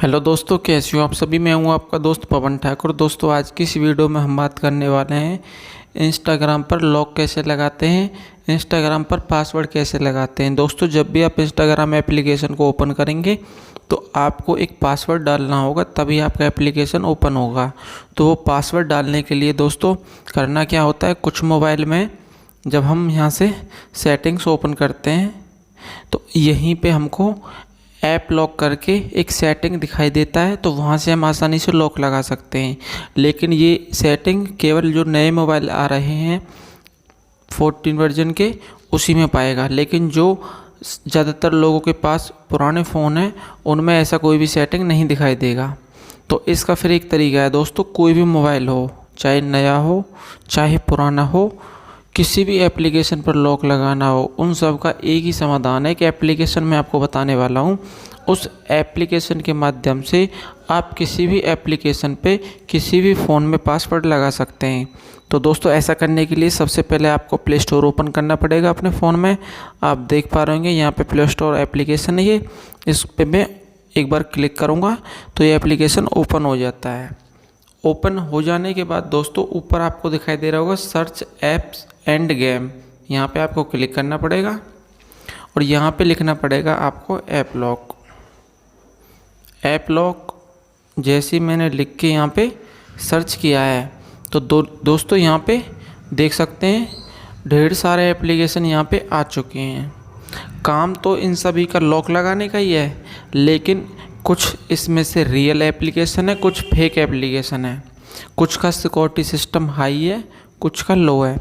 Hello दोस्तों, कैसे हो आप सभी। मैं हूं आपका दोस्त पवन ठाकुर। दोस्तों, आज की इस वीडियो में हम बात करने वाले हैं इंस्टाग्राम पर लॉक कैसे लगाते हैं, इंस्टाग्राम पर पासवर्ड कैसे लगाते हैं। दोस्तों, जब भी आप इंस्टाग्राम एप्लीकेशन को ओपन करेंगे तो आपको एक पासवर्ड डालना होगा, तभी आपका एप्लीकेशन ओपन होगा। तो वो पासवर्ड डालने के लिए दोस्तों करना क्या होता है, कुछ मोबाइल में जब हम यहाँ से सेटिंग्स ओपन करते हैं तो यहीं पे हमको ऐप लॉक करके एक सेटिंग दिखाई देता है, तो वहाँ से हम आसानी से लॉक लगा सकते हैं। लेकिन ये सेटिंग केवल जो नए मोबाइल आ रहे हैं 14 वर्जन के उसी में पाएगा, लेकिन जो ज़्यादातर लोगों के पास पुराने फ़ोन हैं उनमें ऐसा कोई भी सेटिंग नहीं दिखाई देगा। तो इसका फिर एक तरीका है दोस्तों, कोई भी मोबाइल हो, चाहे नया हो चाहे पुराना हो, किसी भी एप्लीकेशन पर लॉक लगाना हो, उन सब का एक ही समाधान है कि एप्लीकेशन मैं आपको बताने वाला हूँ। उस एप्लीकेशन के माध्यम से आप किसी भी एप्लीकेशन पे किसी भी फ़ोन में पासवर्ड लगा सकते हैं। तो दोस्तों, ऐसा करने के लिए सबसे पहले आपको प्ले स्टोर ओपन करना पड़ेगा अपने फ़ोन में। आप देख पा रहे होंगे यहाँ पे प्ले स्टोर एप्लीकेशन है, ये इस पर मैं एक बार क्लिक करूँगा तो ये एप्लीकेशन ओपन हो जाता है। ओपन हो जाने के बाद दोस्तों ऊपर आपको दिखाई दे रहा होगा सर्च एप्स एंड गेम, यहाँ पे आपको क्लिक करना पड़ेगा और यहाँ पे लिखना पड़ेगा आपको ऐप लॉक। ऐप लॉक जैसे मैंने लिख के यहाँ पे सर्च किया है तो दोस्तों यहाँ पे देख सकते हैं ढेर सारे एप्लीकेशन यहाँ पे आ चुके हैं। काम तो इन सभी का लॉक लगाने का ही है, लेकिन कुछ इसमें से रियल एप्लीकेशन है, कुछ फेक एप्लीकेशन है, कुछ का सिक्योरिटी सिस्टम हाई है, कुछ का लो है।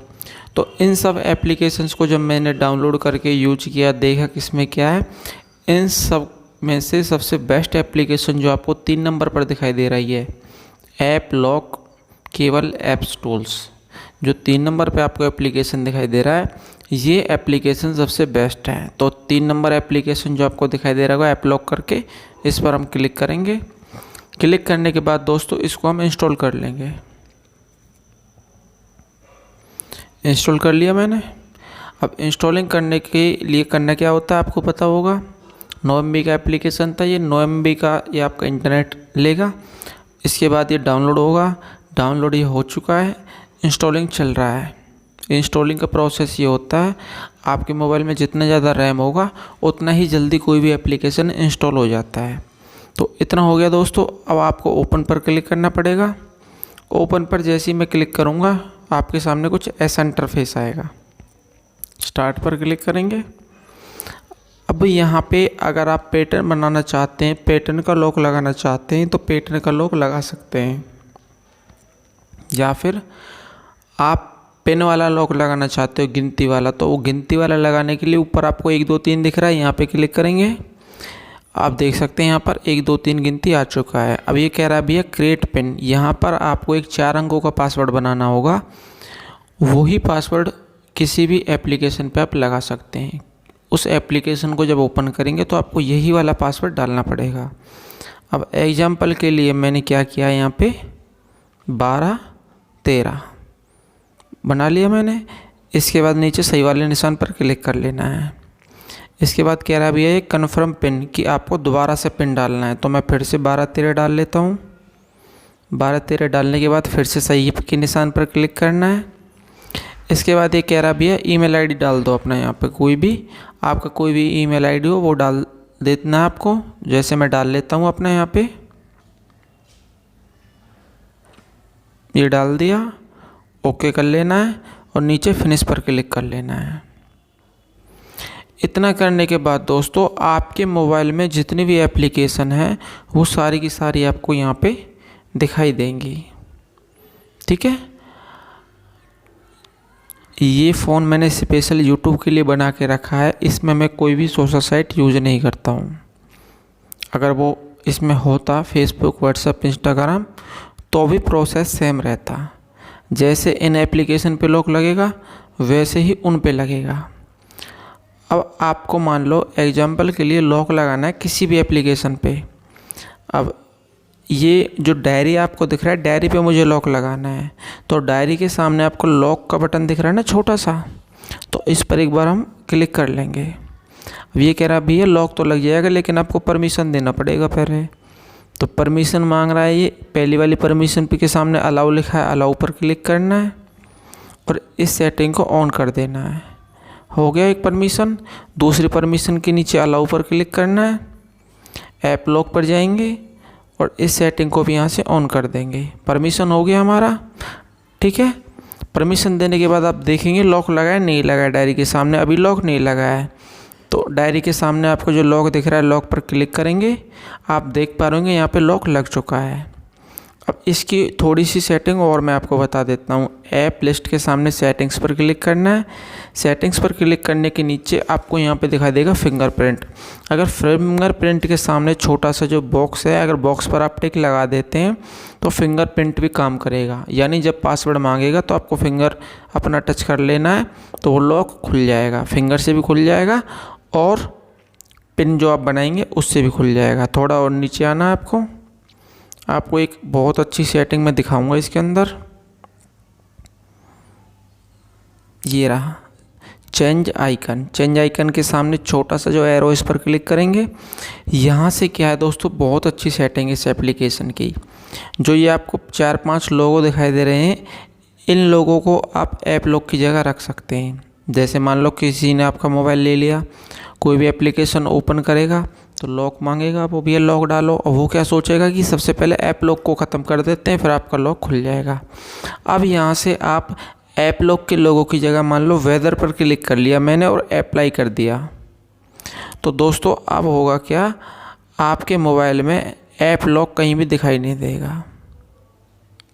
तो इन सब एप्लीकेशंस को जब मैंने डाउनलोड करके यूज किया, देखा किसमें क्या है, इन सब में से सबसे बेस्ट एप्लीकेशन जो आपको 3 नंबर पर दिखाई दे रही है, ऐप लॉक केवल ऐप्स टूल्स, जो 3 नंबर पे आपको एप्लीकेशन दिखाई दे रहा है, ये एप्लीकेशन सबसे बेस्ट है। तो 3 नंबर एप्लीकेशन जो आपको दिखाई दे रहा होगा ऐप लॉक करके, इस पर हम क्लिक करेंगे। क्लिक करने के बाद दोस्तों इसको हम इंस्टॉल कर लेंगे। इंस्टॉल कर लिया मैंने। अब इंस्टॉलिंग करने के लिए करना क्या होता है आपको पता होगा। 9 MB का एप्लीकेशन था ये, 9 MB का ये आपका इंटरनेट लेगा। इसके बाद ये डाउनलोड होगा। डाउनलोड ये हो चुका है, इंस्टॉलिंग चल रहा है। इंस्टॉलिंग का प्रोसेस ये होता है, आपके मोबाइल में जितना ज़्यादा रैम होगा उतना ही जल्दी कोई भी एप्लीकेशन इंस्टॉल हो जाता है। तो इतना हो गया दोस्तों। अब आपको ओपन पर क्लिक करना पड़ेगा। ओपन पर जैसे ही मैं क्लिक करूँगा आपके सामने कुछ ऐसा इंटरफेस आएगा। स्टार्ट पर क्लिक करेंगे। अब यहाँ पे अगर आप पैटर्न बनाना चाहते हैं, पैटर्न का लॉक लगाना चाहते हैं तो पैटर्न का लॉक लगा सकते हैं, या फिर आप पेन वाला लॉक लगाना चाहते हो गिनती वाला, तो वो गिनती वाला लगाने के लिए ऊपर आपको 1 2 3 दिख रहा है, यहाँ पे क्लिक करेंगे। आप देख सकते हैं यहाँ पर 1 2 3 गिनती आ चुका है। अब ये कह रहा है भैया क्रिएट पिन, यहाँ पर आपको एक 4 अंकों का पासवर्ड बनाना होगा। वही पासवर्ड किसी भी एप्लीकेशन पे आप लगा सकते हैं। उस एप्लीकेशन को जब ओपन करेंगे तो आपको यही वाला पासवर्ड डालना पड़ेगा। अब एग्जाम्पल के लिए मैंने क्या किया, यहाँ पे 12 13 बना लिया मैंने। इसके बाद नीचे सही वाले निशान पर क्लिक कर लेना है। इसके बाद कह रहा है भैया ये कन्फर्म पिन कि आपको दोबारा से पिन डालना है, तो मैं फिर से 12 13 डाल लेता हूँ। 12 13 डालने के बाद फिर से सही के निशान पर क्लिक करना है। इसके बाद ये कह रहा है भैया ईमेल आईडी डाल दो अपना, यहाँ पे कोई भी आपका कोई भी ईमेल आईडी हो वो डाल देना है आपको। जैसे मैं डाल लेता हूँ अपना, यहाँ पे ये डाल दिया, ओके कर लेना है और नीचे फिनिश पर क्लिक कर लेना है। इतना करने के बाद दोस्तों आपके मोबाइल में जितनी भी एप्लीकेशन है वो सारी की सारी आपको यहाँ पे दिखाई देंगी। ठीक है, ये फ़ोन मैंने स्पेशल यूट्यूब के लिए बना के रखा है। इसमें मैं कोई भी सोशल साइट यूज़ नहीं करता हूँ। अगर वो इसमें होता फेसबुक व्हाट्सएप इंस्टाग्राम तो भी प्रोसेस सेम रहता। जैसे इन एप्लीकेशन पे लॉक लगेगा वैसे ही उन पे लगेगा। अब आपको मान लो एग्जांपल के लिए लॉक लगाना है किसी भी एप्लीकेशन पे। अब ये जो डायरी आपको दिख रहा है, डायरी पे मुझे लॉक लगाना है, तो डायरी के सामने आपको लॉक का बटन दिख रहा है ना छोटा सा, तो इस पर एक बार हम क्लिक कर लेंगे। अब ये कह रहा है भैया लॉक तो लग जाएगा लेकिन आपको परमिशन देना पड़ेगा पहले। तो परमिशन मांग रहा है, ये पहली वाली परमिशन पे के सामने अलाउ लिखा है, अलाउ पर क्लिक करना है और इस सेटिंग को ऑन कर देना है। हो गया एक परमिशन। दूसरी परमिशन के नीचे अलाउ पर क्लिक करना है, ऐप लॉक पर जाएंगे और इस सेटिंग को भी यहाँ से ऑन कर देंगे। परमिशन हो गया हमारा, ठीक है। परमिशन देने के बाद आप देखेंगे लॉक लगा है नहीं लगा है डायरी के सामने, अभी लॉक नहीं लगा है। तो डायरी के सामने आपको जो लॉक दिख रहा है, लॉक पर क्लिक करेंगे, आप देख पा रहे होंगे यहाँ पे लॉक लग चुका है। अब इसकी थोड़ी सी सेटिंग और मैं आपको बता देता हूँ। ऐप लिस्ट के सामने सेटिंग्स पर क्लिक करना है। सेटिंग्स पर क्लिक करने के नीचे आपको यहाँ पे दिखाई देगा फिंगरप्रिंट। अगर फिंगरप्रिंट के सामने छोटा सा जो बॉक्स है, अगर बॉक्स पर आप टिक लगा देते हैं तो फिंगरप्रिंट भी काम करेगा। यानी जब पासवर्ड मांगेगा तो आपको फिंगर अपना टच कर लेना है तो वो लॉक खुल जाएगा, फिंगर से भी खुल जाएगा और पिन जो आप बनाएंगे उससे भी खुल जाएगा। थोड़ा और नीचे आना है आपको एक बहुत अच्छी सेटिंग मैं दिखाऊंगा इसके अंदर। ये रहा चेंज आइकन। चेंज आइकन के सामने छोटा सा जो एरो, इस पर क्लिक करेंगे। यहाँ से क्या है दोस्तों, बहुत अच्छी सेटिंग है इस एप्लीकेशन की। जो ये आपको 4-5 लोगो दिखाई दे रहे हैं, इन लोगों को आप ऐप लॉक की जगह रख सकते हैं। जैसे मान लो किसी ने आपका मोबाइल ले लिया, कोई भी एप्लीकेशन ओपन करेगा तो लॉक मांगेगा, वो भी लॉक डालो और वो क्या सोचेगा कि सबसे पहले ऐप लॉक को ख़त्म कर देते हैं, फिर आपका लॉक खुल जाएगा। अब यहाँ से आप ऐप लॉक के लोगों की जगह मान लो वेदर पर क्लिक कर लिया मैंने और अप्लाई कर दिया, तो दोस्तों अब होगा क्या, आपके मोबाइल में ऐप लॉक कहीं भी दिखाई नहीं देगा।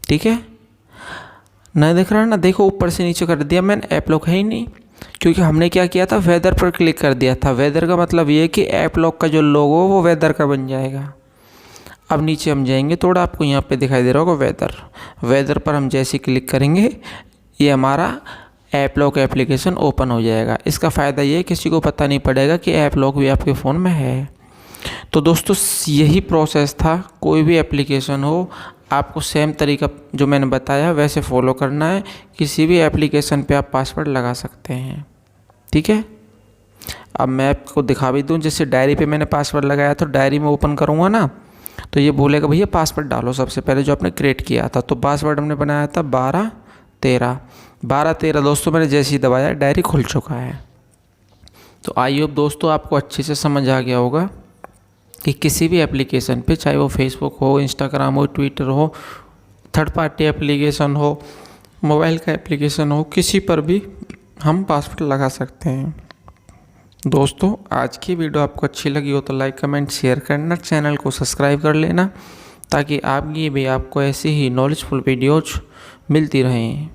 ठीक है, नहीं दिख रहा ना, देखो ऊपर से नीचे कर दिया मैंने, ऐप लॉक है ही नहीं, क्योंकि हमने क्या किया था, वेदर पर क्लिक कर दिया था। वेदर का मतलब ये है कि ऐप लॉक का जो लोगो वो वेदर का बन जाएगा। अब नीचे हम जाएंगे थोड़ा, आपको यहाँ पे दिखाई दे रहा होगा वेदर। वेदर पर हम जैसे क्लिक करेंगे ये हमारा ऐप लॉक एप्लीकेशन ओपन हो जाएगा। इसका फ़ायदा ये है किसी को पता नहीं पड़ेगा कि ऐप लॉक भी आपके फ़ोन में है। तो दोस्तों यही प्रोसेस था, कोई भी एप्लीकेशन हो आपको सेम तरीका जो मैंने बताया वैसे फॉलो करना है। किसी भी एप्लीकेशन पे आप पासवर्ड लगा सकते हैं। ठीक है, अब मैं आपको दिखा भी दूं, जैसे डायरी पे मैंने पासवर्ड लगाया तो डायरी में ओपन करूँगा ना तो ये बोलेगा भैया पासवर्ड डालो सबसे पहले जो आपने क्रिएट किया था। तो पासवर्ड हमने बनाया था 1213 दोस्तों, मैंने जैसे ही दबाया डायरी खुल चुका है। तो आई होप दोस्तों आपको अच्छे से समझ आ गया होगा कि किसी भी एप्लीकेशन पे, चाहे वो फेसबुक हो, इंस्टाग्राम हो, ट्विटर हो, थर्ड पार्टी एप्लीकेशन हो, मोबाइल का एप्लीकेशन हो, किसी पर भी हम पासवर्ड लगा सकते हैं। दोस्तों आज की वीडियो आपको अच्छी लगी हो तो लाइक कमेंट शेयर करना, चैनल को सब्सक्राइब कर लेना ताकि आपकी भी आपको ऐसी ही नॉलेजफुल वीडियोज मिलती रहें।